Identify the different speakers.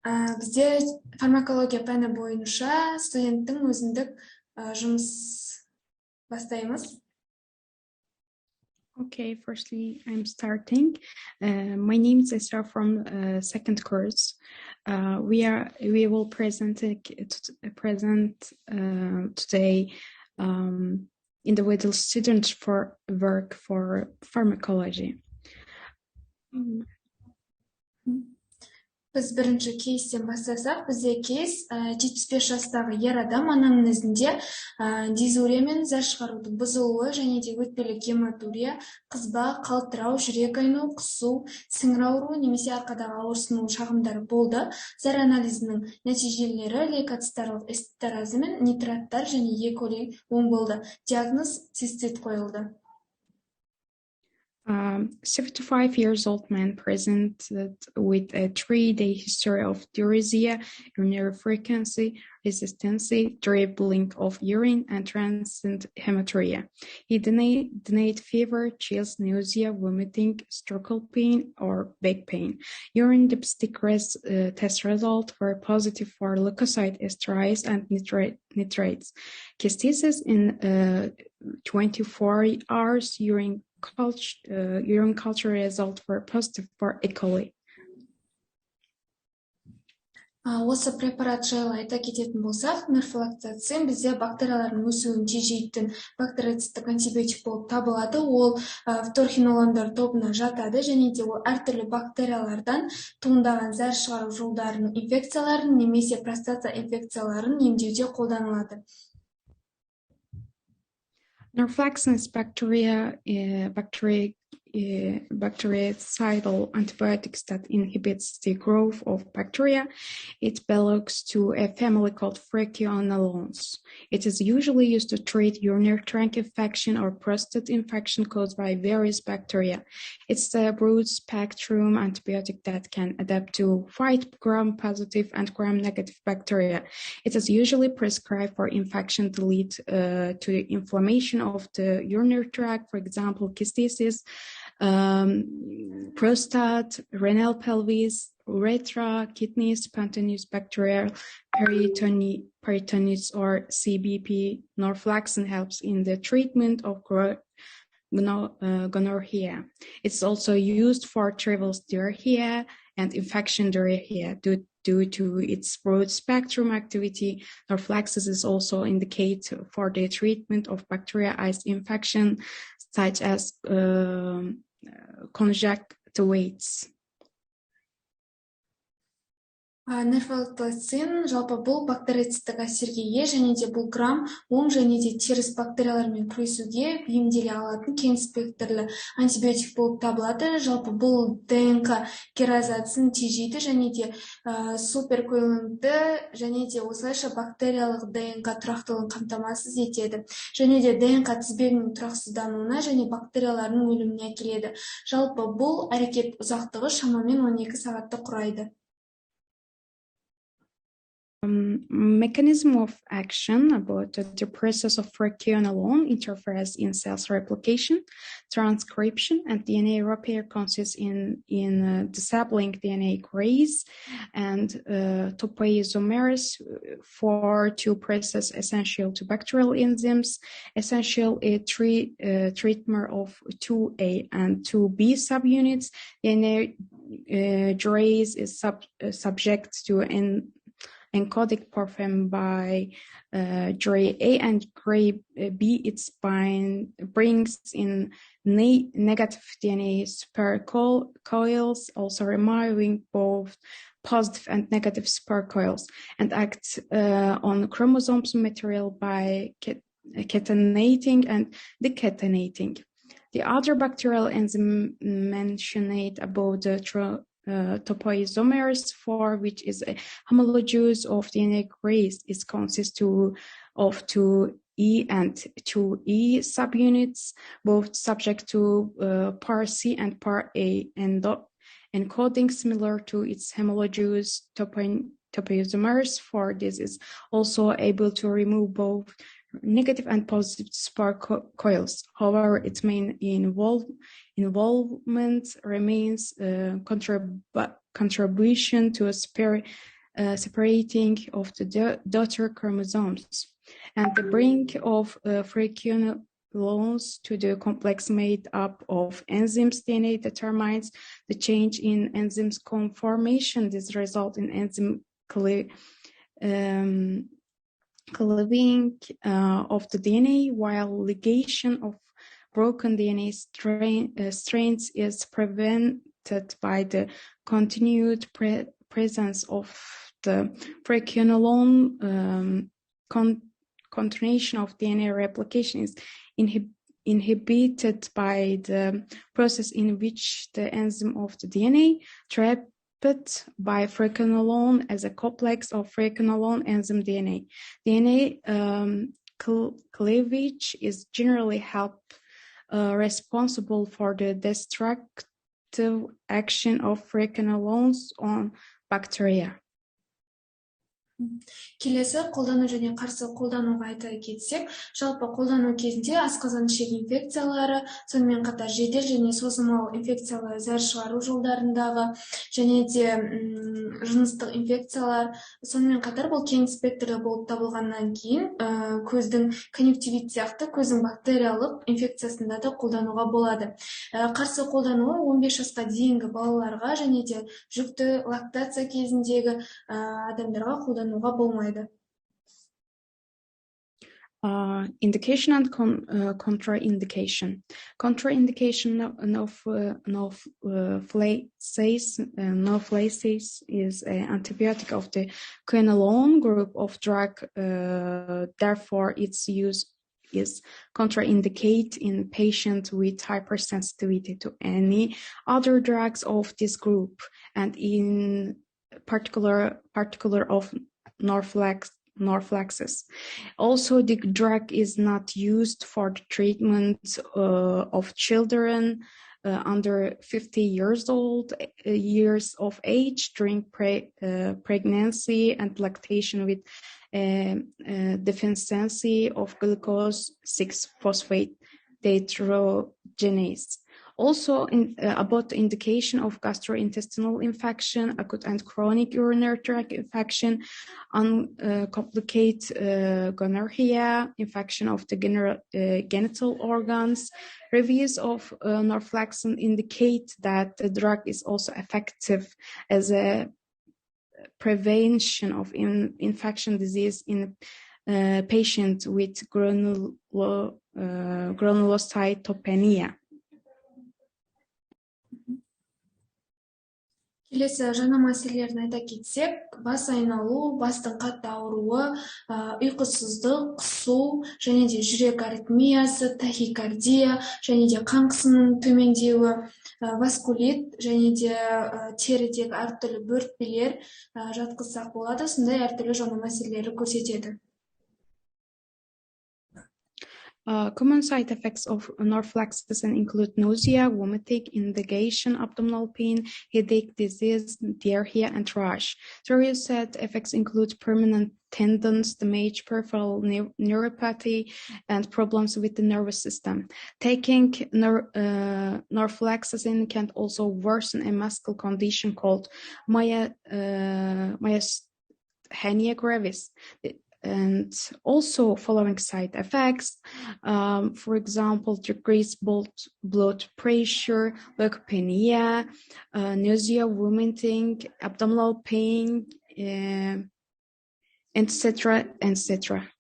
Speaker 1: Бізде фармакология пәні бойынша студенттің өзіндік жұмыс бастаймыз.
Speaker 2: Okay, firstly, I'm starting. My name is Esra from second course. We will present today individual students for work for pharmacology.
Speaker 1: Біз бірінші кейстен бастасақ, бізде кейс 75 жастағы ер адам анамнезінде дизурия мен зәр шығарудың бұзылуы және де өтпелі гематурия, қызба, қалтырау, жүрек айну, құсу, сіңір ауруы немесе арқадағы ауырсыну шағымдары болды. Зәр анализінің нәтижелері лейкоцитарлық эстеразы мен нитраттар және Е. коли оң болды. Диагноз цистит қойылды.
Speaker 2: 75 years old man presented with a 3-day history of diarrhea, urinary frequency, resistance, dribbling of urine, and transient hematuria. He denied fever, chills, nausea, vomiting, stomach pain, or back pain. Urine dipstick test results were positive for leukocyte esterase and nitrates. Cystitis in 24 hours urine culture results were positive for E. coli.
Speaker 1: Осы препарат жайлы айта кететін болсақ, Норфлоксацин бізде бактериялардың өсуін тежейтін бактерицидтік антибиотик болып табылады. Ол фторхинолондар тобына жатады және де ол әртүрлі бактериялардан туындаған зәр шығару жолдарының инфекцияларын немесе простата инфекцияларын емдеуде қолданылады.
Speaker 2: Norfloxacin is bactericidal antibiotics that inhibits the growth of bacteria. It belongs to a family called Frequionolones. It is usually used to treat urinary tract infection or prostate infection caused by various bacteria. It's a broad-spectrum antibiotic that can adapt to fight gram-positive and gram-negative bacteria. It is usually prescribed for infection to lead to the inflammation of the urinary tract, for example, cystitis, prostate, renal pelvis, urethra, kidneys, spontaneous bacterial peritonitis, or CBP. Norfloxacin helps in the treatment of gonorrhea. It's also used for trivial diarrhea and infection diarrhea due to its broad spectrum activity. Norfloxacin is also indicated for the treatment of bacterialized infection such as conjunctivitis.
Speaker 1: Норфлоксацин жалпы бұл бактерицидтік әсерге ие және де бұл грамм оң және де теріс бактериялармен күресуге бейімделе алатын кең спектрлі антибиотик болып табылады. Жалпы бұл ДНК керазасын тежейді және де суперкоилентті және де осылайша бактериялық ДНК тұрақтылығын қамтамасыз етеді. Және де ДНК тізбегінің тұрақсыздануына және бактериялардың өліміне әкеледі. Жалпы бұл әрекет ұзақтығы шамамен 12 сағатты құрайды.
Speaker 2: Mechanism of action about the process of Frequionolone interferes in cells replication, transcription, and DNA repair consists in disabling DNA grays and topoisomerase for two processes essential to bacterial enzymes, essential treatment of 2A and 2B subunits. DNA grays is subject to encoding performed by Gray A and Gray B. It brings in negative DNA supercoils, also removing both positive and negative supercoils, and acts on chromosomes material by catenating and decatenating. The other bacterial enzyme mentioned above the topoisomerase 4, which is a homologous of DNA grays, it consists of 2E and 2E subunits, both subject to par C and par A, and encoding similar to its homologous topoisomerase 4. This is also able to remove both negative and positive supercoils. However, its main involvement remains contribution to separating of the daughter chromosomes, and the bring of frequenolons to the complex made up of enzymes DNA determines the change in enzymes conformation. This results in enzyme cleaving of the DNA, while ligation of broken DNA strains is prevented by the continued presence of the frequenolone. Continuation of DNA replication is inhibited by the process in which the enzyme of the DNA trapped by frequenolone as a complex of frequenolone enzyme DNA. DNA cleavage is generally responsible for the destructive action of frequenolones on bacteria.
Speaker 1: Келесі қолдану және қарсы қолдануға айта кетсек, жалпы қолдану кезінде асқазан ішек инфекциялары, сонымен қатар жедел және созылмалы инфекциялар зәр шығару жолдарындағы және де жыныстық инфекциялар, сонымен қатар бұл кең спектрлі болып табылғаннан кейін көздің конъюнктивит сияқты көздің бактериялық инфекциясында да қолдануға болады. Қарсы қолдануы 15 жасқа дейінгі балаларға және де жүкті лактация кезіндегі адамдарға қолдануға болмайды.
Speaker 2: Indication and contraindication. Contraindication Norfloxacin is an antibiotic of the quinolone group of drug. Therefore, its use is contraindicated in patients with hypersensitivity to any other drugs of this group, and in particular of Norfloxacin. Also, the drug is not used for the treatment of children under 50 years of age during pregnancy and lactation with deficiency of glucose 6-phosphate dehydrogenase. Also, about the indication of gastrointestinal infection, acute and chronic urinary tract infection, uncomplicated gonorrhea, infection of the genital organs. Reviews of Norfloxacin indicate that the drug is also effective as a prevention of infection disease in patients with granulocytopenia.
Speaker 1: Келесі жаңа мәселелерін айта кетсек, бас айналу, бастың қатты ауруы, ұйқысыздық, құсу, және де жүрек аритмиясы, тахикардия, және де қан қысымының төмендеуі, васкулит, және де терідегі әртүрлі бөртпелер жатқызсақ болады, сондай әртүрлі жаңа мәселелері көрсетеді.
Speaker 2: Common side effects of Norfloxacin include nausea, vomiting, indigestion, abdominal pain, headache, disease, diarrhea, and rash. Serious side effects include permanent tendons damage, peripheral neuropathy, and problems with the nervous system. Taking Norfloxacin can also worsen a muscle condition called myasthenia gravis. And also following side effects, for example, decreased blood pressure, leukopenia, nausea, vomiting, abdominal pain, etc., etc.